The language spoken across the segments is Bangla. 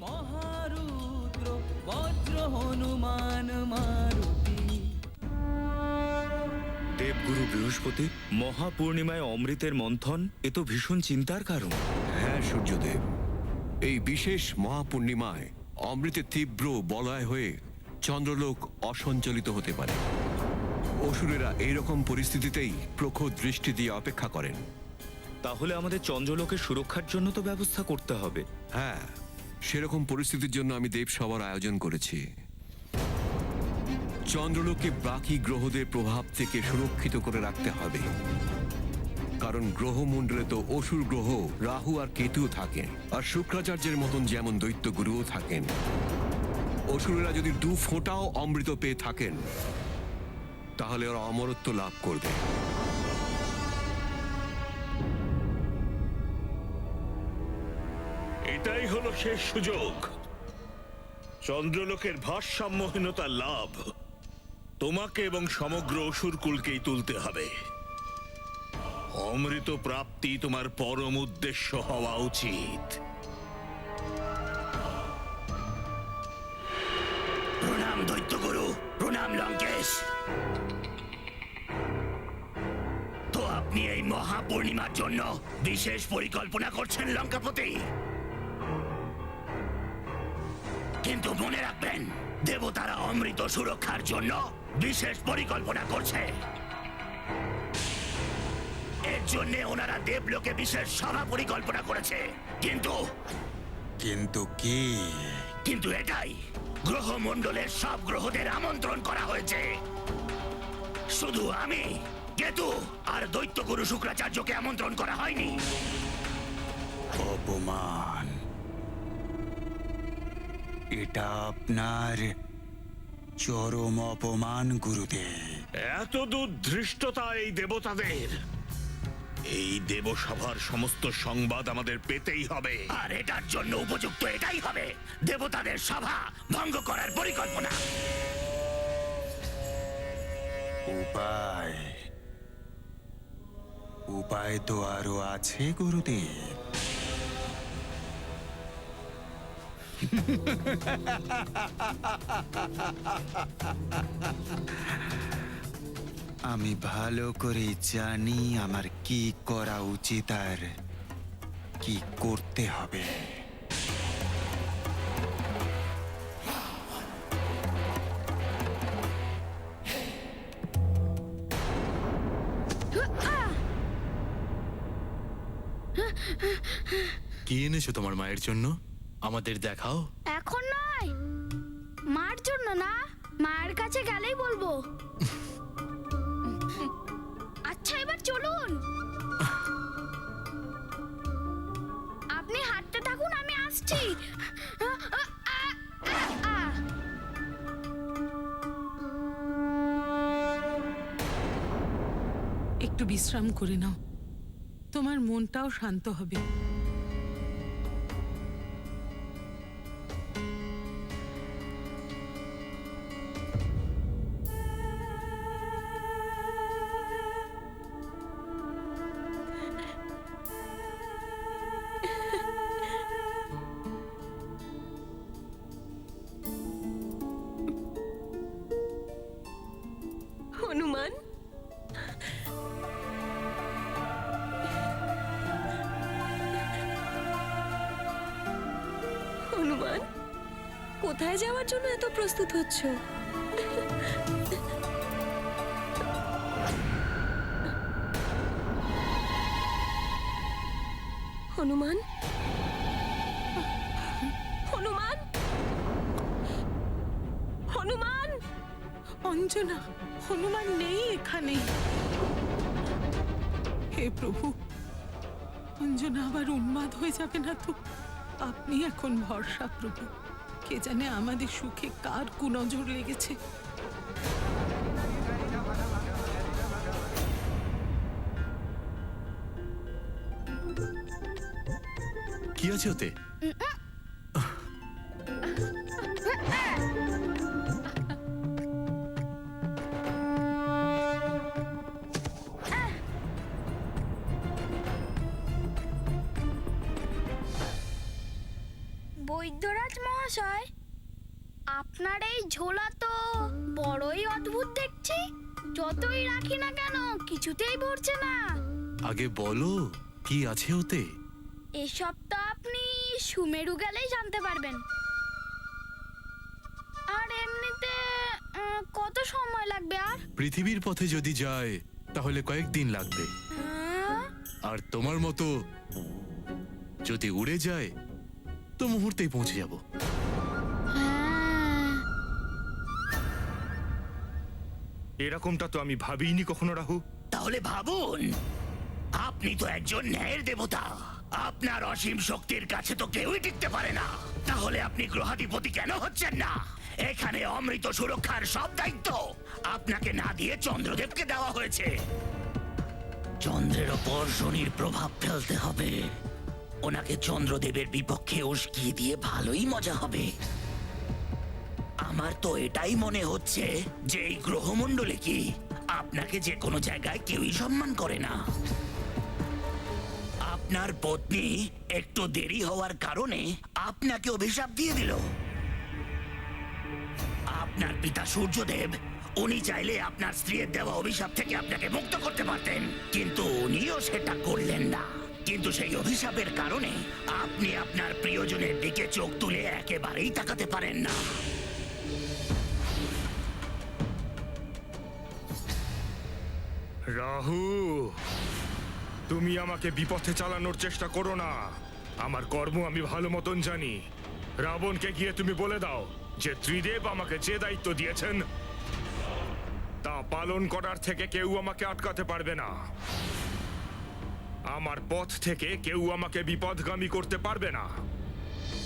মহারুদ্র বজ্র হনুমান মারুতি। দেবগুরু বৃহস্পতি, মহাপূর্ণিমায় অমৃতের মন্থন, এ তো ভীষণ চিন্তার কারণ। হ্যাঁ সূর্যদেব, এই বিশেষ মহাপূর্ণিমায় অমৃতের তীব্র বলয় হয়ে চন্দ্রলোক অসঞ্চলিত হতে পারে। অসুরেরা এইরকম পরিস্থিতিতেই প্রখর দৃষ্টি দিয়ে অপেক্ষা করেন। তাহলে আমাদের চন্দ্রলোকের সুরক্ষার জন্য তো ব্যবস্থা করতে হবে। হ্যাঁ, সেরকম পরিস্থিতির জন্য আমি দেবসভার আয়োজন করেছি। চন্দ্রলোককে বাকি গ্রহদের প্রভাব থেকে সুরক্ষিত করে রাখতে হবে, কারণ গ্রহমণ্ডলে তো অসুর গ্রহ রাহু আর কেতুও থাকেন, আর শুক্রাচার্যের মতন যেমন দৈত্যগুরুও থাকেন। অসুরেরা যদি 2 ফোঁটাও অমৃত পেয়ে থাকেন তাহলে ওরা অমরত্ব লাভ করবে। এটাই হলো শেষ সুযোগ, চন্দ্রলোকের ভারসাম্যহীনতার লাভ তোমাকে এবং সমগ্র অসুরকুলকেই তুলতে হবে। অমৃত প্রাপ্তি তোমার পরম উদ্দেশ্য হওয়া উচিত। প্রণাম দৈত্যগুরু, প্রণাম লঙ্কেশ। তো আপনি এই মহাপূর্ণিমার জন্য বিশেষ পরিকল্পনা করছেন লঙ্কাপতি, কিন্তু মনে রাখবেন দেবতারা অমৃত সুরক্ষার জন্য বিশেষ পরিকল্পনা করছে। এর জন্য ওনারা দেবলোকে বিশেষ সভা পরিকল্পনা করেছে, কিন্তু কি? কিন্তু এটাই, গ্রহমণ্ডলের সব গ্রহদের আমন্ত্রণ করা হয়েছে। শুধু আমি, কেতু আর দৈত্যগুরু শুক্রাচার্যকে আমন্ত্রণ করা হয়নি। অপমান, এটা আপনার চরম অপমান গুরুদেব। এত দুর্ধৃষ্টতা এই দেবতাদের! এই দেবসভার সমস্ত সংবাদ আমাদের পেতেই হবে। আর এটার জন্য উপযুক্ত এটাই হবে দেবতাদের সভা ভঙ্গ করার পরিকল্পনা। উপায় তো আরো আছে গুরুদেব। আমি ভালো করে জানি আমার কি করা উচিত আর কি করতে হবে। কি এনেছো তোমার মায়ের জন্য? আমাদের দেখাও। এখন নয়, মার জন্য না, মায়ের কাছে গেলেই বলবো। আচ্ছা এবার চলুন, আপনি হাঁটতে থাকুন, আমি আসছি। একটু বিশ্রাম করে নাও, তোমার মনটাও শান্ত হবে। হনুমান, হনুমান, কোথায় যাওয়ার জন্য এত প্রস্তুত হচ্ছ? হনুমান, হনুমান, হনুমান! অঞ্জনা, হনুমান নেই এখানে। হে প্রভু, অঞ্জনা আবার উন্মাদ হয়ে যাবে না তো? আপনি এখন ভরসা প্রভু। কে জানে আমাদের সুখে কার কুনজর লেগেছে। কি আছে ওতে? বৈদ্যরাজ মহাশয়, আপনার এই ঝোলা তো বড়ই অদ্ভুত দেখছি। যতই রাখি না কেন কিছুতেই ভরছে না। আগে বলো কি আছে ওতে? এসব তো আপনি সুমেরু গেলেই জানতে পারবেন। আর এমনিতে কত সময় লাগবে? আর পৃথিবীর পথে যদি যায় তাহলে কয়েকদিন লাগবে, আর তোমার মতো যদি উড়ে যায় তো মুহূর্তেই পৌঁছে যাব। এরকমটা তো আমি ভাবিনি কখনো রাহু। তাহলে ভাবুন, আপনি তো একজন ন্যায়ের দেবতা। আপনার অসীম শক্তির কাছে তো কেউই টিকতে পারে না। তাহলে আপনি গ্রহাধিপতি কেন হচ্ছেন না? এখানে অমৃত সুরক্ষার সব দায়িত্ব আপনাকে না দিয়ে চন্দ্রদেবকে দেওয়া হয়েছে। চন্দ্রের ওপর শনির প্রভাব ফেলতে হবে। ওনাকে চন্দ্রদেবের বিপক্ষে উস্কিয়ে দিয়ে ভালোই মজা হবে। আমার তো এটাই মনে হচ্ছে যে এই গ্রহমণ্ডলে কি আপনাকে যে কোনো জায়গায় কেউই সম্মান করে না। আপনার পত্নী একটু দেরি হওয়ার কারণে আপনাকে অভিশাপ দিয়ে দিল। আপনার পিতা সূর্যদেব, উনি চাইলে আপনার স্ত্রীর দেওয়া অভিশাপ থেকে আপনাকে মুক্ত করতে পারতেন, কিন্তু উনিও সেটা করলেন না। কিন্তু সেই অভিশাপের কারণে আপনি আপনার প্রিয়জনের দিকে চোখ তুলে একেবারেই তাকাতে পারেন না। রাহু, তুমি আমাকে বিপথে চালানোর চেষ্টা করো না। আমার কর্ম আমি ভালো মতন জানি। রাবণকে গিয়ে তুমি বলে দাও যে ত্রিদেব আমাকে যে দায়িত্ব দিয়েছেন তা পালন করার থেকে কেউ আমাকে আটকাতে পারবে না। আমার পথ থেকে কেউ আমাকে বিপদগামী করতে পারবে না।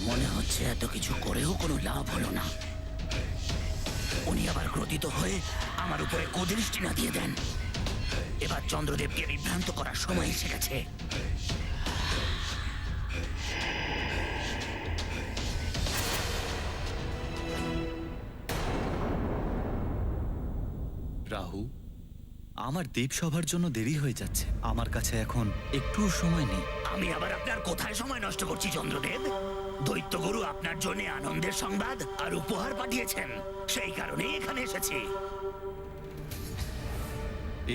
মনে হচ্ছে এত কিছু করেও কোনো লাভ হলো না। উনি আবার ক্রোধিত হয়ে আমার উপরে কুদৃষ্টি না দিয়ে দেন। এবার চন্দ্রদেবকে বিভ্রান্ত করার সময় এসে গেছে। রাহু, আমার দেবসভার জন্য দেরি হয়ে যাচ্ছে। আমার কাছে এখন একটু সময় নেই। আমি আবার আপনার কোথায় সময় নষ্ট করছি চন্দ্রদেব? দৈত্যগুরু আপনার জন্য আনন্দের সংবাদ আর উপহার পাঠিয়েছেন, সেই কারণেই এখানে এসেছি।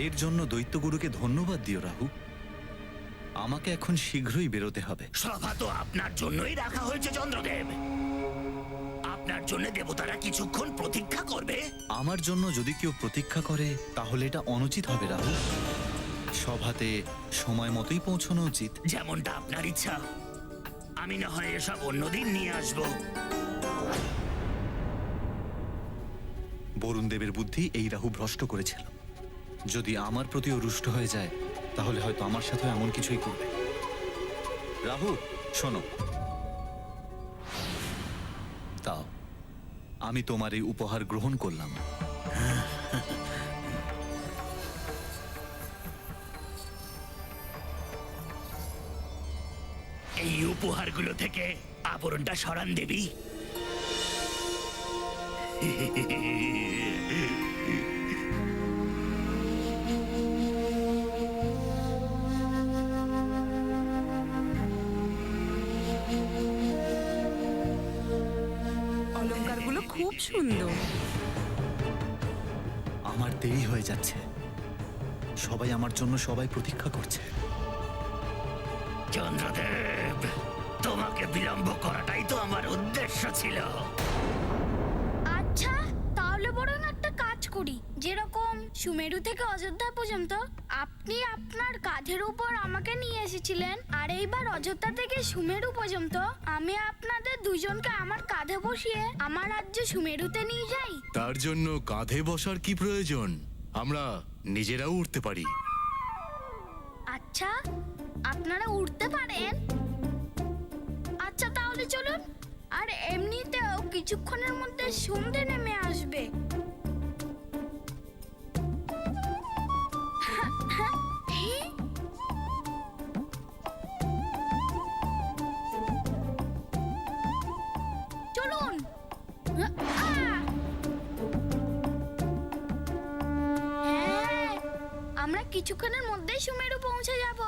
এর জন্য দৈত্যগুরুকে ধন্যবাদ দিও রাহু। আমাকে এখন শীঘ্রই বেরোতে হবে। সভা তো আপনার জন্যই রাখা হয়েছে চন্দ্রদেব। আপনার জন্য দেবতারা কিছুক্ষণ প্রতীক্ষা করবে। আমার জন্য যদি কেউ প্রতীক্ষা করে তাহলে এটা অনুচিত হবে রাহু। সভাতে সময় মতোই পৌঁছানো উচিত। যেমনটা আপনার ইচ্ছা। আমি না হয় এসব অন্যদিন নিয়ে আসবো। বরুণ দেবের বুদ্ধি এই রাহু ভ্রষ্ট করেছিল। যদি আমার প্রতিও রুষ্ট হয়ে যায় তাহলে হয়তো আমার সাথে এমন কিছুই করবে। রাহু, শোনো, দাও, আমি তোমার এই উপহার গ্রহণ করলাম। এই উপহারগুলো থেকে আবরণটা সরান দেবী। অলংকারগুলো খুব সুন্দর। আমার দেরি হয়ে যাচ্ছে। সবাই আমার জন্য প্রতীক্ষা করছে। চন্দ্রদেব, তোমাকে বিলম্ব করাটাই তো আমার উদ্দেশ্য ছিল। আচ্ছা, তাহলে বরং একটা কাজ করি। যেরকম সুমেরু থেকে অযোধ্যা পর্যন্ত আপনি আপনার কাঁধের উপর আমাকে নিয়ে এসেছিলেন, আর এইবার অযোধ্যা থেকে সুমেরু পর্যন্ত আমি আপনাদের দুজনকে আমার কাঁধে বসিয়ে আমার রাজ্য সুমেরুতে নিয়ে যাই। তার জন্য কাঁধে বসার কি প্রয়োজন? আমরা নিজেরাও উঠতে পারি। আচ্ছা, আপনারা উঠতে পারেন? আচ্ছা, তাহলে চলুন। আর এমনিতেও কিছুক্ষণের মধ্যে সন্ধে নেমে আসবে। চলুন। হ্যাঁ, আমরা কিছুক্ষণের মধ্যেই সুমেরু পৌঁছে যাব।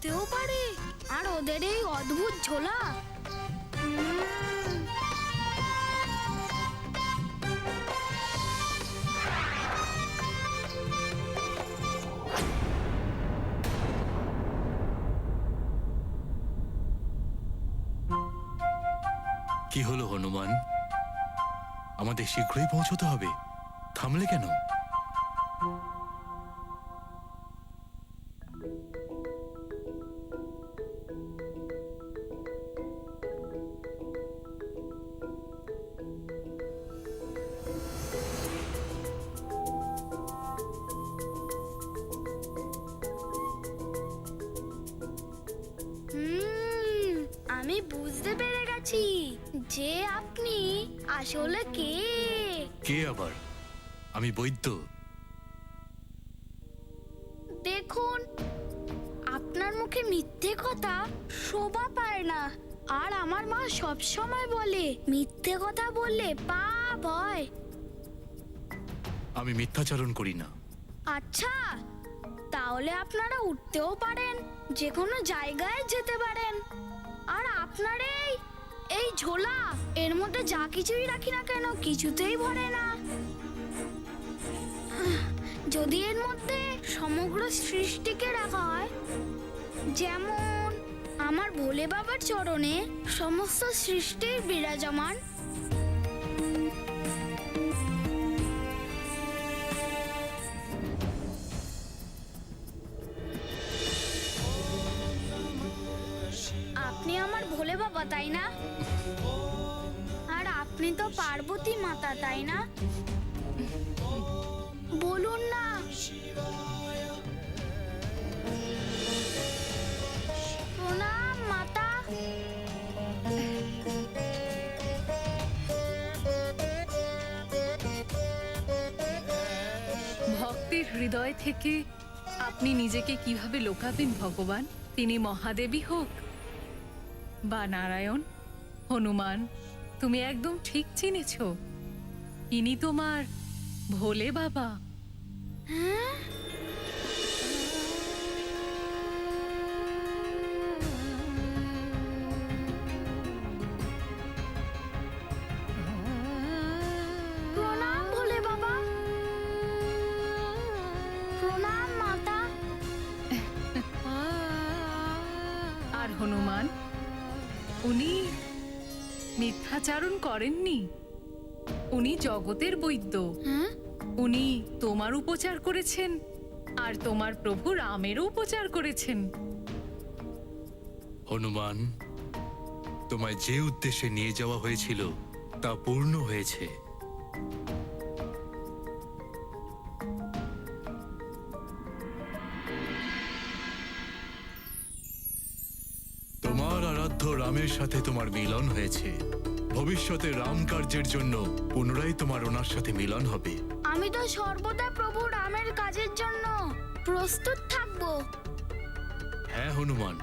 উঠতেও পারে, আর ওদের এই অদ্ভুত ঝোলা। কি হলো হনুমান? আমাদের শীঘ্রই পৌঁছতে হবে, থামলে কেন? আমি বুঝতে পেরে গেছি যে আপনি আসলে কে। কে আবার? আমি বৈদ্য। দেখুন, আপনার মুখে মিথ্যে কথা শোভা পায় না। আর আমার মা সব সময় বলে মিথ্যে কথা বললে পাপ হয়। আমি মিথ্যাচারণ করি না। আচ্ছা, তাহলে আপনারা উঠতেও পারেন, যে কোনো জায়গায় যেতে পারেন। আর আপনার এই ঝোলা, এর মধ্যে যা কিছুই রাখি না কেন কিছুতেই ভরে না। যদি এর মধ্যে সমগ্র সৃষ্টিকে রাখা হয়, যেমন আমার ভোলে বাবার চরণে সমস্ত সৃষ্টির বিরাজমান, আপনি আমার ভোলে বাবা, তাই না? আর আপনি তো পার্বতী মাতা, তাই না? বলুন না। প্রণাম মাতা। ভক্তের হৃদয় থেকে আপনি নিজেকে কিভাবে লোকাবেন ভগবান? তিনি মহাদেবী হোক বা নারায়ণ, হনুমান, তুমি একদম ঠিক চিনেছ। ইনি তোমার ভোলে বাবা। প্রণাম ভোলে বাবা। প্রণাম মাতা। আর হনুমান, উনি মিথ্যাচারণ করেননি। উনি জগতের বৈদ্য। উনি তোমার উপচার করেছেন, আর তোমার প্রভু রামেরও উপচার করেছেন। হনুমান, তোমায় যে উদ্দেশ্যে নিয়ে যাওয়া হয়েছিল তা পূর্ণ হয়েছে। তোমার আরাধ্য রামের সাথে তোমার মিলন হয়েছে। ভবিষ্যতে রাম কার্যের জন্য পুনরায় তোমার ওনার সাথে মিলন হবে। আমি তো সর্বদা প্রভু রামের কাজের জন্য প্রস্তুত থাকবো। হ্যাঁ হনুমান,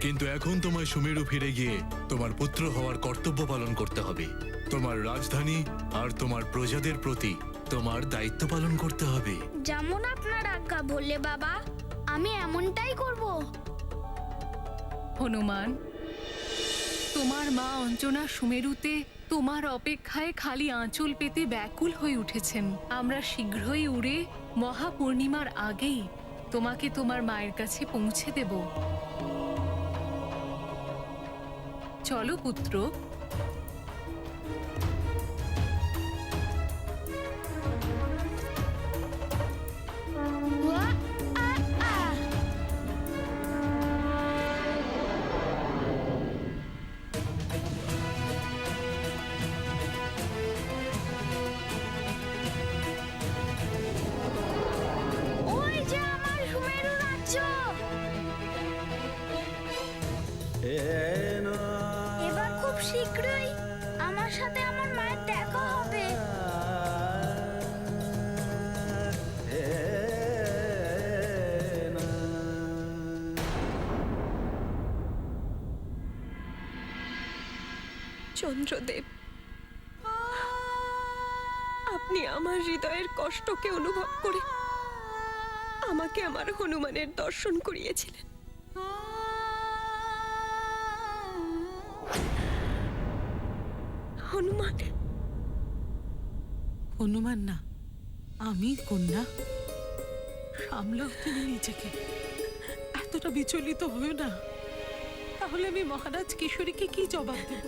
কিন্তু এখন তোমায় সুমেরু ফিরে গিয়ে তোমার পুত্র হওয়ার কর্তব্য পালন করতে হবে। তোমার রাজধানী আর তোমার প্রজাদের প্রতি তোমার দায়িত্ব পালন করতে হবে। যেমন আপনার আজ্ঞা ভোলে বাবা, আমি এমনটাই করব। হনুমান, তোমার মা অঞ্জনা সুমেরুতে তোমার অপেক্ষায় খালি আঁচল পেতে ব্যাকুল হয়ে উঠেছেন। আমরা শীঘ্রই উড়ে মহাপূর্ণিমার আগেই তোমাকে তোমার মায়ের কাছে পৌঁছে দেব। চলো পুত্র। ওই যে আমার সুমেরু রাজ্য। এবার খুব শীঘ্রই আমার সাথে আমার মায়ের দেখা হবে। চন্দ্রদেব, আপনি আমার হৃদয়ের কষ্টকে অনুভব করে আমাকে আমার হনুমানের দর্শন করিয়েছিলেন। হনুমান। হনুমান না, আমি কন্যা। সামলাও তুমি নিজেকে, এতটা বিচলিত হয়েও না। তাহলে আমি মহারাজ কিশোরীকে কি জবাব দেব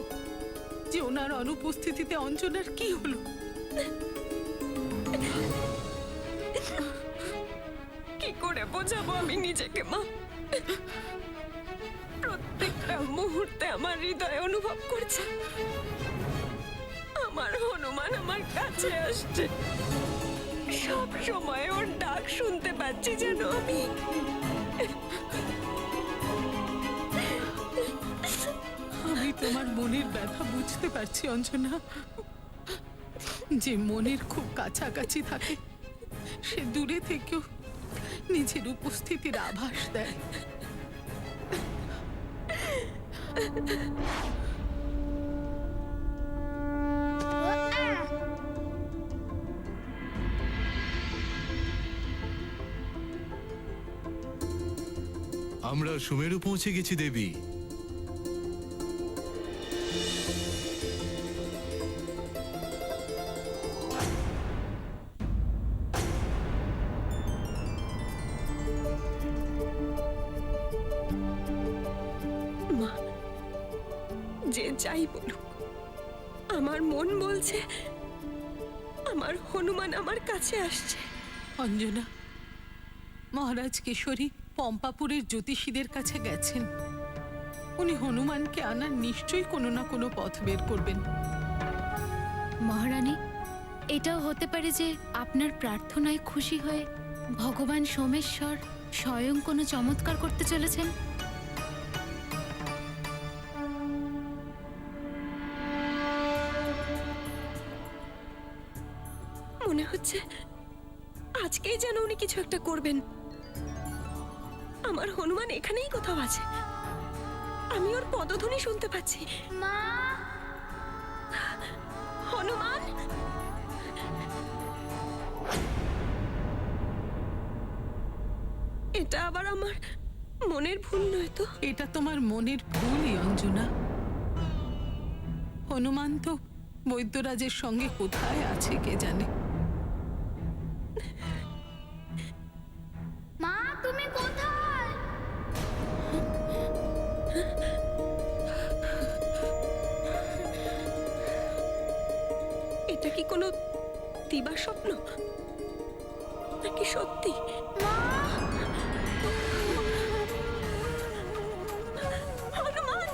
যে ওনার অনুপস্থিতিতে অঞ্জনার কি হলো? কি করে বোঝাবো আমি নিজেকে মা? প্রত্যেকটা মুহূর্তে আমার হৃদয় অনুভব করছে আমার হনুমান আমার কাছে আসছে। সব সময় ওর ডাক শুনতে পাচ্ছি যেন আমি। আমি তোমার মনের ব্যথা বুঝতে পারছি অঞ্জনা। যে মনের খুব কাছাকাছি থাকে সে দূরে থেকেও নিজের উপস্থিতির আভাস দেয়। আমরা সুমেরু পৌঁছে গেছি দেবী। মা, যে যাই বলুক, আমার মন বলছে আমার হনুমান আমার কাছে আসছে। অঞ্জনা, মহারাজ কিশোরী পম্পাপুরের জ্যোতিষীদের কাছে গেছেন। উনি হনুমানকে আনার নিশ্চয়ই কোনো না কোনো পথ বের করবেন। মহারানী, এটাও হতে পারে যে আপনার প্রার্থনায় খুশি হয়ে ভগবান সোমেশ্বর স্বয়ং কোনো চমৎকার করতে চলেছেন। মনে হচ্ছে আজকেই যেন উনি কিছু একটা করবেন। আমার হনুমান এখানেই কোথাও আছে, আমি ওর পদধ্বনি শুনতে পাচ্ছি। মা, হনুমান, এটা আবার আমার মনের ভুল নয় তো? এটা তোমার মনের ভুলই অঞ্জনা। হনুমান তো বৈদ্যরাজের সঙ্গে কোথায় আছে কে জানে। মা তুমি কোথায়? এটা কি কোনো দিবা স্বপ্ন নাকি সত্যি? মা, হনুমান,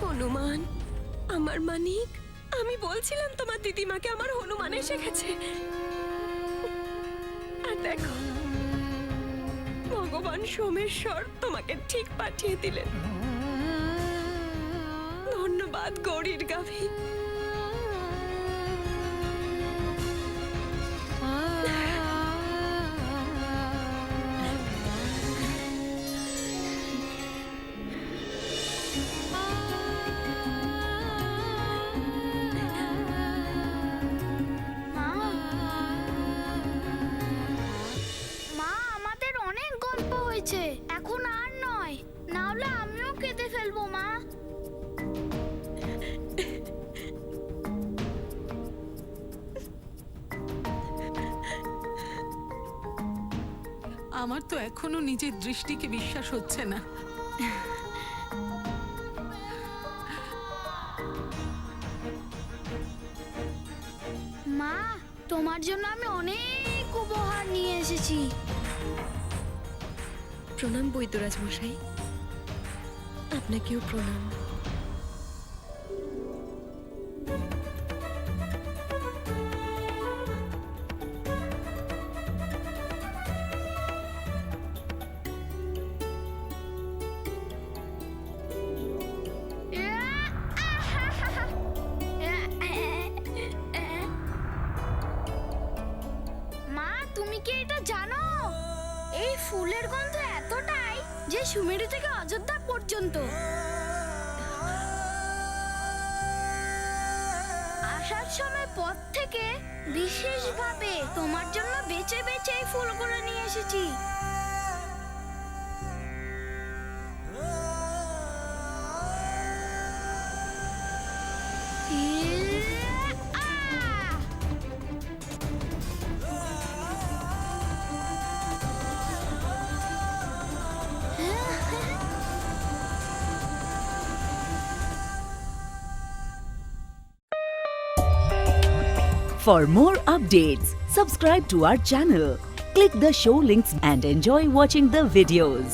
হনুমান, আমার মানিক, আমি বলছিলাম তোমার দিদিমাকে আমার হনুমান এসে গেছে। আর দেখো, ভগবান সোমেশ্বর তোমাকে ঠিক পাঠিয়ে দিলেন। ধন্যবাদ গৌরীর গাভী। বলবো মা। আমার তো এখনো নিজের দৃষ্টিকে বিশ্বাস হচ্ছে না। মা, তোমার জন্য আমি অনেক উপহার নিয়ে এসেছি। প্রণাম বৈদ্যরাজ মশাই, আপনাকেও প্রণাম। মা, তুমি কি এটা জানো? এই ফুলের গন্ধ এতটাই যে সুমেরু থেকে অযোধ্যা পর্যন্ত। আসার সময় পথ থেকে বিশেষভাবে তোমার জন্য বেছে বেছে এই ফুলগুলো নিয়ে এসেছি। For more updates, subscribe to our channel, click the show links and enjoy watching the videos.